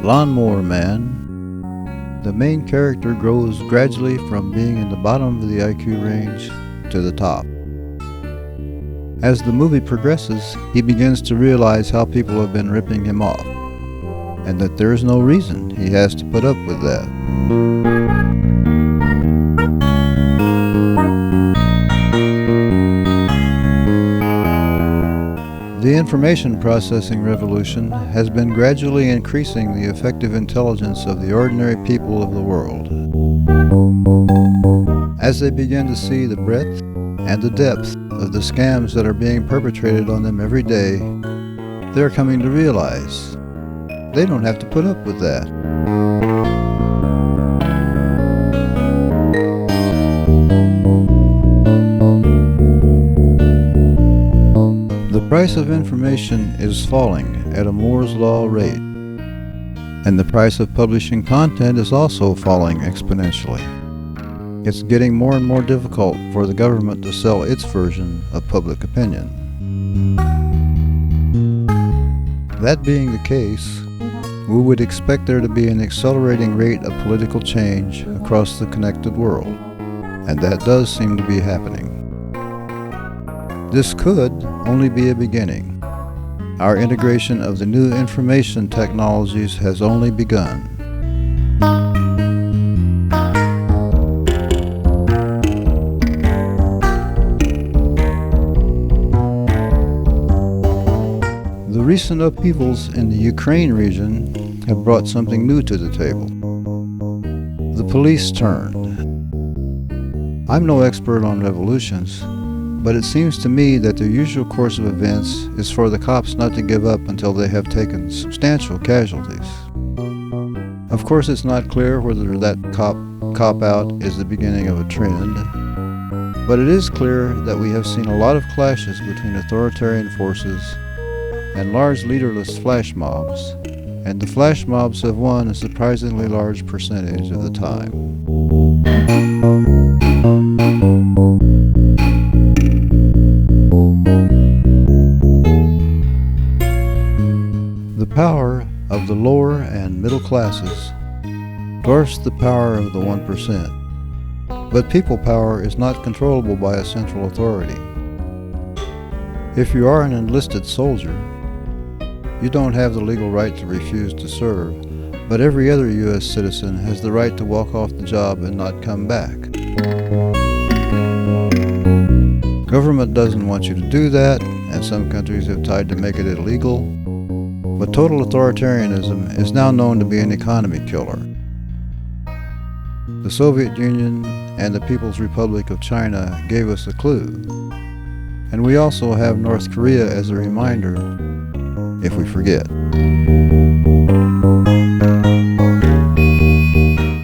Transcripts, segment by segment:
Mower Man, the main character grows gradually from being in the bottom of the IQ range to the top. As the movie progresses, he begins to realize how people have been ripping him off, and that there is no reason he has to put up with that. The information processing revolution has been gradually increasing the effective intelligence of the ordinary people of the world. As they begin to see the breadth and the depth of the scams that are being perpetrated on them every day, they're coming to realize they don't have to put up with that. The price of information is falling at a Moore's Law rate, and the price of publishing content is also falling exponentially. It's getting more and more difficult for the government to sell its version of public opinion. That being the case, we would expect there to be an accelerating rate of political change across the connected world, and that does seem to be happening. This could only be a beginning. Our integration of the new information technologies has only begun. The recent upheavals in the Ukraine region have brought something new to the table. The police turned. I'm no expert on revolutions, but it seems to me that the usual course of events is for the cops not to give up until they have taken substantial casualties. Of course, it's not clear whether that cop-out is the beginning of a trend, but it is clear that we have seen a lot of clashes between authoritarian forces and large leaderless flash mobs, and the flash mobs have won a surprisingly large percentage of the time. The power of the lower and middle classes dwarfs the power of the 1%, but people power is not controllable by a central authority. If you are an enlisted soldier, you don't have the legal right to refuse to serve, but every other U.S. citizen has the right to walk off the job and not come back. Government doesn't want you to do that, and some countries have tried to make it illegal, but total authoritarianism is now known to be an economy killer. The Soviet Union and the People's Republic of China gave us a clue, and we also have North Korea as a reminder if we forget.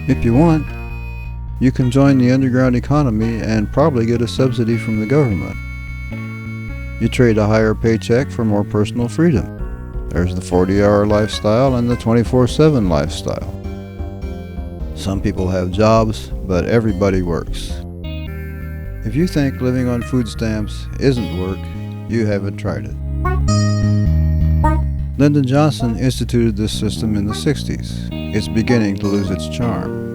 If you want, you can join the underground economy and probably get a subsidy from the government. You trade a higher paycheck for more personal freedom. There's the 40-hour lifestyle and the 24/7 lifestyle. Some people have jobs, but everybody works. If you think living on food stamps isn't work, you haven't tried it. Lyndon Johnson instituted this system in the 60s. It's beginning to lose its charm.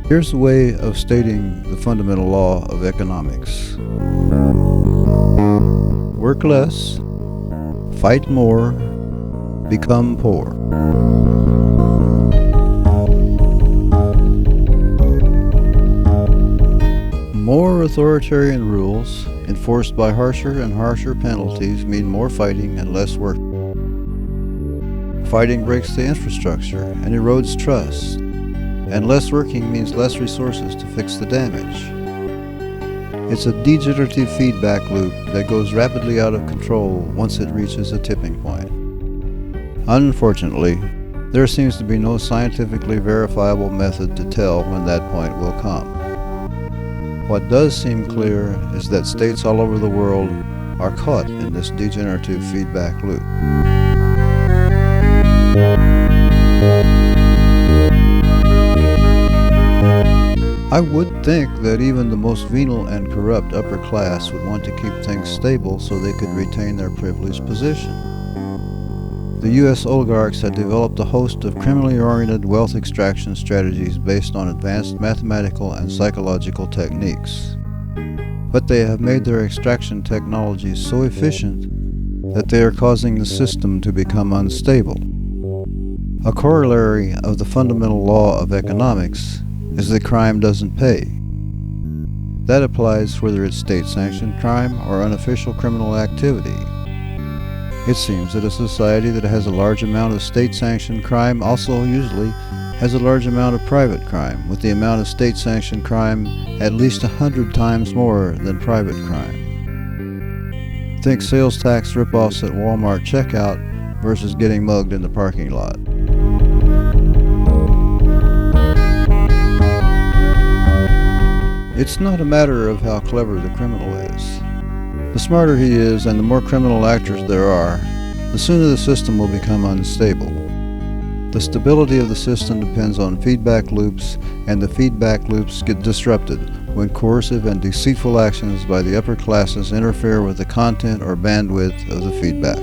Here's a way of stating the fundamental law of economics. Work less, fight more, become poor. More authoritarian rules, enforced by harsher and harsher penalties, mean more fighting and less work. Fighting breaks the infrastructure and erodes trust, and less working means less resources to fix the damage. It's a degenerative feedback loop that goes rapidly out of control once it reaches a tipping point. Unfortunately, there seems to be no scientifically verifiable method to tell when that point will come. What does seem clear is that states all over the world are caught in this degenerative feedback loop. I would think that even the most venal and corrupt upper class would want to keep things stable so they could retain their privileged position. The U.S. oligarchs had developed a host of criminally oriented wealth extraction strategies based on advanced mathematical and psychological techniques. But they have made their extraction technologies so efficient that they are causing the system to become unstable. A corollary of the fundamental law of economics is that crime doesn't pay. That applies whether it's state-sanctioned crime or unofficial criminal activity. It seems that a society that has a large amount of state-sanctioned crime also usually has a large amount of private crime, with the amount of state-sanctioned crime at least 100 times more than private crime. Think sales tax rip-offs at Walmart checkout versus getting mugged in the parking lot. It's not a matter of how clever the criminal is. The smarter he is and the more criminal actors there are, the sooner the system will become unstable. The stability of the system depends on feedback loops, and the feedback loops get disrupted when coercive and deceitful actions by the upper classes interfere with the content or bandwidth of the feedback.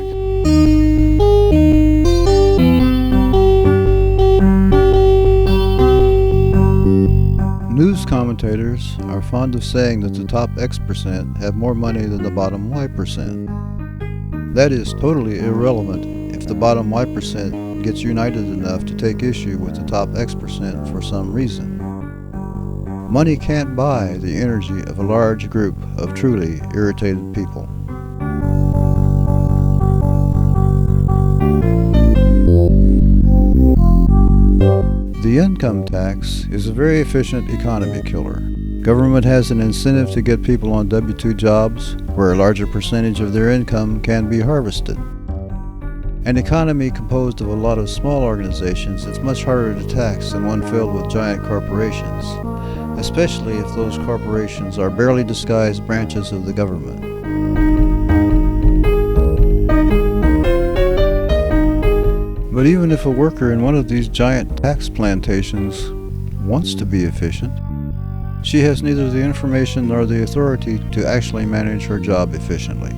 News commentators are fond of saying that the top X% have more money than the bottom Y%. That is totally irrelevant if the bottom Y% gets united enough to take issue with the top X% for some reason. Money can't buy the energy of a large group of truly irritated people. The income tax is a very efficient economy killer. Government has an incentive to get people on W-2 jobs where a larger percentage of their income can be harvested. An economy composed of a lot of small organizations is much harder to tax than one filled with giant corporations, especially if those corporations are barely disguised branches of the government. But even if a worker in one of these giant tax plantations wants to be efficient, she has neither the information nor the authority to actually manage her job efficiently.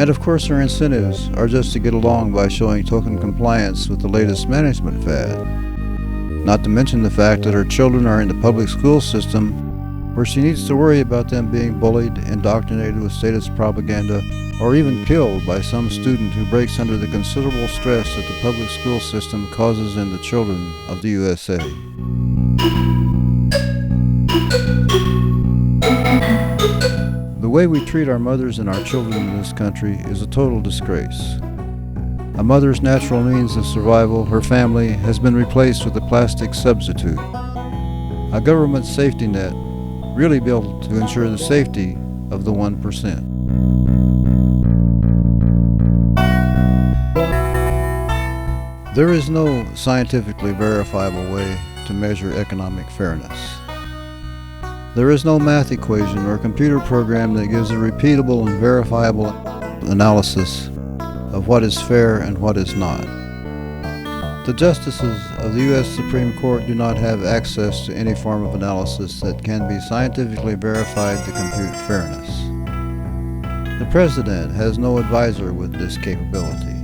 And of course her incentives are just to get along by showing token compliance with the latest management fad. Not to mention the fact that her children are in the public school system where she needs to worry about them being bullied, indoctrinated with statist propaganda, or even killed by some student who breaks under the considerable stress that the public school system causes in the children of the USA. The way we treat our mothers and our children in this country is a total disgrace. A mother's natural means of survival, her family, has been replaced with a plastic substitute. A government safety net really built to ensure the safety of the 1%. There is no scientifically verifiable way to measure economic fairness. There is no math equation or computer program that gives a repeatable and verifiable analysis of what is fair and what is not. The justices of the U.S. Supreme Court do not have access to any form of analysis that can be scientifically verified to compute fairness. The President has no advisor with this capability.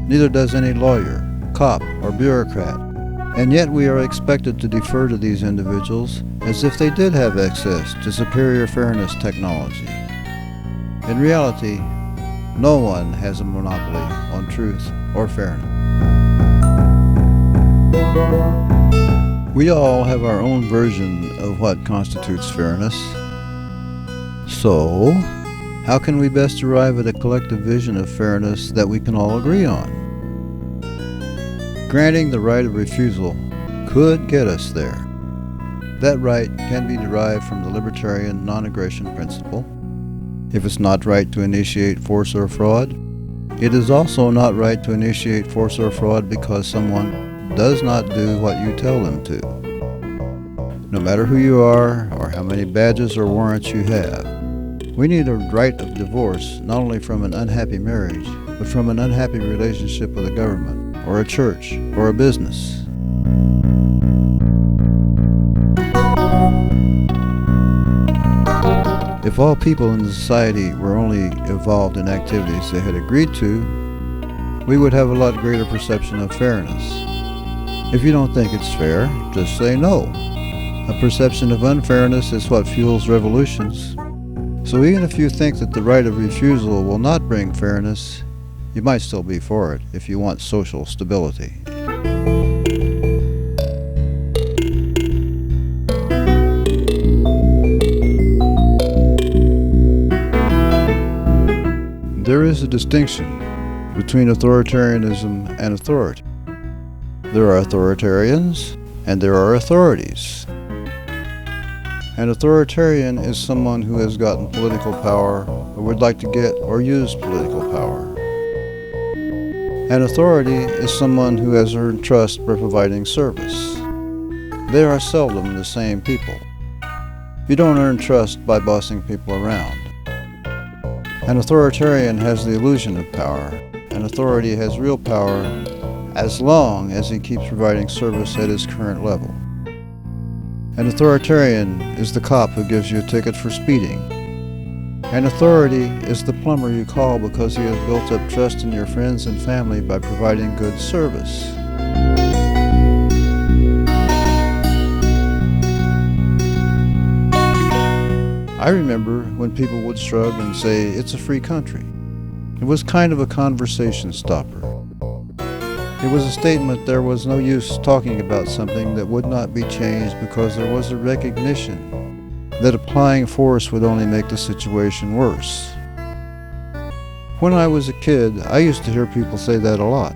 Neither does any lawyer, cop, or bureaucrat, and yet we are expected to defer to these individuals as if they did have access to superior fairness technology. In reality, no one has a monopoly on truth or fairness. We all have our own version of what constitutes fairness. So, how can we best arrive at a collective vision of fairness that we can all agree on? Granting the right of refusal could get us there. That right can be derived from the libertarian non-aggression principle. If it's not right to initiate force or fraud, it is also not right to initiate force or fraud because someone does not do what you tell them to. No matter who you are or how many badges or warrants you have, we need a right of divorce not only from an unhappy marriage, but from an unhappy relationship with a government, or a church, or a business. If all people in the society were only involved in activities they had agreed to, we would have a lot greater perception of fairness. If you don't think it's fair, just say no. A perception of unfairness is what fuels revolutions. So even if you think that the right of refusal will not bring fairness, you might still be for it if you want social stability. There is a distinction between authoritarianism and authority. There are authoritarians and there are authorities. An authoritarian is someone who has gotten political power or would like to get or use political power. An authority is someone who has earned trust by providing service. They are seldom the same people. You don't earn trust by bossing people around. An authoritarian has the illusion of power. An authority has real power as long as he keeps providing service at his current level. An authoritarian is the cop who gives you a ticket for speeding. An authority is the plumber you call because he has built up trust in your friends and family by providing good service. I remember when people would shrug and say, "It's a free country." It was kind of a conversation stopper. It was a statement there was no use talking about something that would not be changed because there was a recognition that applying force would only make the situation worse. When I was a kid, I used to hear people say that a lot,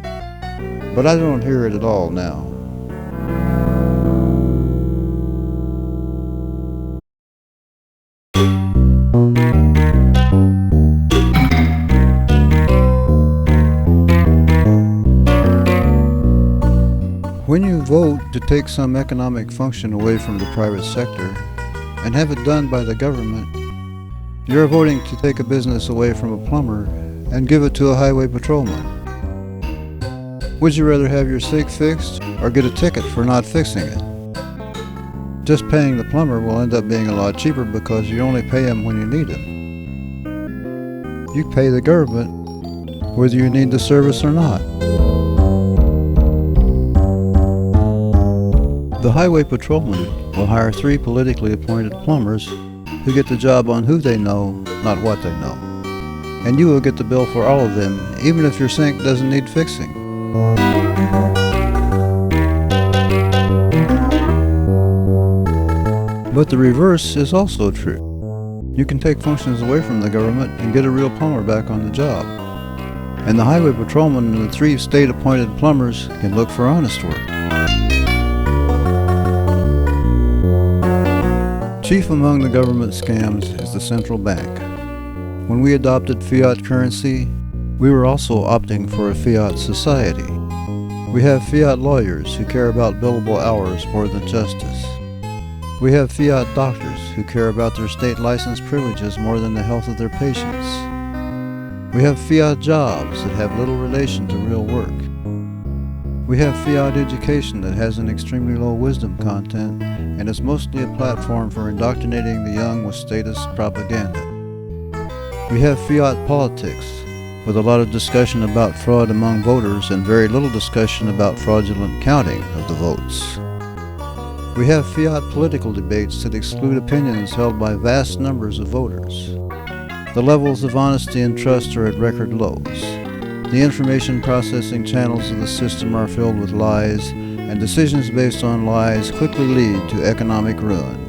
but I don't hear it at all now. When you vote to take some economic function away from the private sector and have it done by the government, you're voting to take a business away from a plumber and give it to a highway patrolman. Would you rather have your sink fixed or get a ticket for not fixing it? Just paying the plumber will end up being a lot cheaper because you only pay him when you need him. You pay the government whether you need the service or not. The highway patrolman will hire 3 politically appointed plumbers who get the job on who they know, not what they know. And you will get the bill for all of them, even if your sink doesn't need fixing. But the reverse is also true. You can take functions away from the government and get a real plumber back on the job. And the highway patrolman and the 3 state-appointed plumbers can look for honest work. Chief among the government scams is the central bank. When we adopted fiat currency, we were also opting for a fiat society. We have fiat lawyers who care about billable hours more than justice. We have fiat doctors who care about their state license privileges more than the health of their patients. We have fiat jobs that have little relation to real work. We have fiat education that has an extremely low wisdom content and is mostly a platform for indoctrinating the young with status propaganda. We have fiat politics with a lot of discussion about fraud among voters and very little discussion about fraudulent counting of the votes. We have fiat political debates that exclude opinions held by vast numbers of voters. The levels of honesty and trust are at record lows. The information processing channels of the system are filled with lies, and decisions based on lies quickly lead to economic ruin.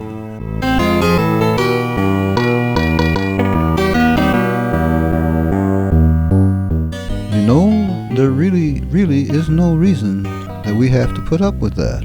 You know, there really is no reason that we have to put up with that.